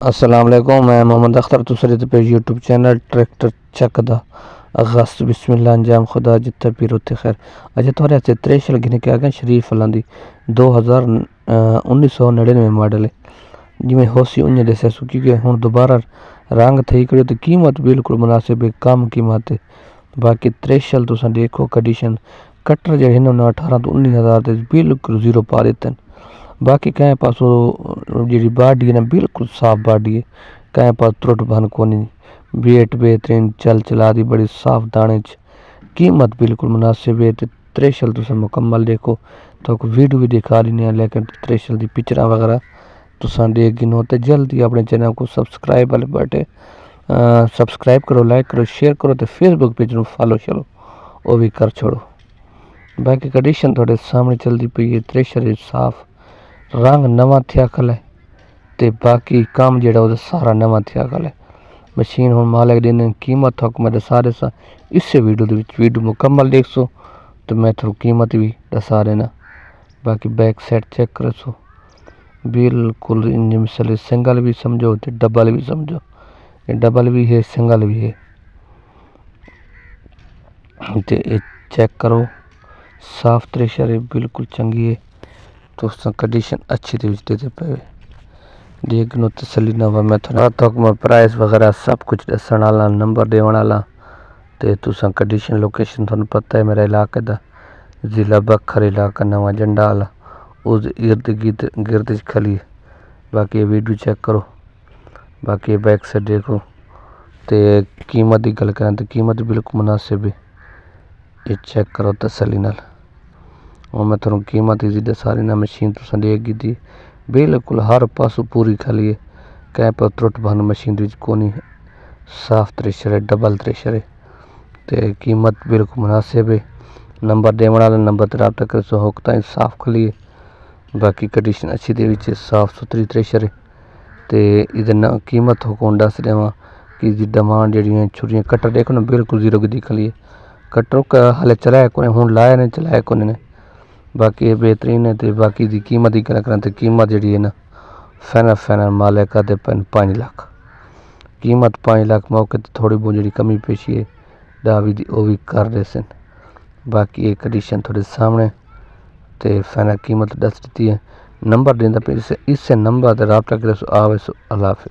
अस्सलाम वालेकुम, मैं मोहम्मद अख्तर तुसरी पे यूट्यूब चैनल ट्रैक्टर चक दा अगस्त बिस्मिल्लाह अंजाम खुदा जित्ता पीर उत्ते खैर। अच्छा थोड़े हस्ते त्रेशल गिने के आ गए शरीफ फलां दी 1999 मॉडल है जिमें होसी उन्हें दसे सुखी के हुण दोबारा रंग थी करियो तो कीमत बिल्कुल मुनासिब है, कम कीमत है। बाकी त्रेशल तुसां देखो कंडीशन कट्टर जेह्ड़े इन्होंने 18 तो 19,000 ते बिल्कुल जीरो पा दित्ते न। बाकी कहीं पासों जी बाडी है ना बिल्कुल साफ बाडी है, कहीं पास त्रुट बन कोनी, वेट बेहतरीन चल चला दी बड़ी साफ दाने च, कीमत बिल्कुल मुनासिब है। त्रेशल तुम मुकम्मल देखो तो वीडियो भी दिखा रही हैं, लेकिन त्रेशल की पिक्चर वगैरह तुम देख गिनो तो जल्दी अपने चैनल को सब्सक्राइब वाले बटे सब्सक्राइब करो, लाइक करो, शेयर करो तो फेसबुक पेज में फॉलो चलो वो भी कर छोड़ो। बाकी कंडीशन थोड़े सामने चलती पई है, त्रेशल साफ रंग नवा थिया खल है ते बाकी काम जेड़ा वो सारा नवा थिया खल है। मशीन हुण मालिक दिन कीमत थक मैं दसा रहा इस वीडियो मुकम्मल देख सो तो मैं थोड़ी कीमत भी दसा देना। बाकी बैक साइड चेक कर सो बिल्कुल इंजन मिसल सिंगल भी समझो तो डबल भी समझो, ये डबल भी है सिंगल भी है ते चेक करो साफ त्रेशर है बिल्कुल चंगी है। तो कंडीशन अच्छी थी देते पे देख नो तसली ना मैं थोड़ा तक मैं प्राइस वगैरह सब कुछ दसन वाला नंबर देवन वाला ते तुसा कंडीशन लोकेशन थोड़ा पता है मेरा इलाके दा जिला बखर इलाका नवा जंडा वाला उस इर्द गिर्द खली। बाकी ये वीडियो चेक करो, बाकी बैक से देखो ते कीमत की गल करें तो कीमत बिल्कुल मुनासिब है, ये चेक करो तसली नाल। और मैं थोड़ा कीमत ही दसा रही ना मशीन तुम देख दी बिल्कुल हर पासों पूरी खाली है, कहीं पर त्रुट बन मशीन कोनी, साफ त्रेशर है डबल त्रेशर है ते कीमत बिल्कुल मुनासिब है। नंबर देने वाला नंबर पर रब्ता कर सो होकता है साफ खाली है। बाकी कंडीशन अच्छी दे विच साफ सुथरी त्रेशर है ते इधर ना कीमत होकों दस देवा कि डिमांड जी छुरियाँ कट्टर देखो ना बिल्कुल जीरो की दिखली है, कट्टर का हाले चलाया को हूँ लाया ने चलाया को ने। बाकी ये बेहतरीन है तो बाकी दी कीमत की गल करें तो कीमत जी है ना फाइनल मालिक का 5 लाख कीमत 5 लाख मौके तो थोड़ी बहुत जी कमी पेशी है दावी दी वो भी कर रहे सन। बाकी ये कंडीशन थोड़े सामने तो फाइनल कीमत दस दी है। नंबर देंदा पे इस नंबर पर रब्ता करे सो आवे सो अल्लाह हाफिज़।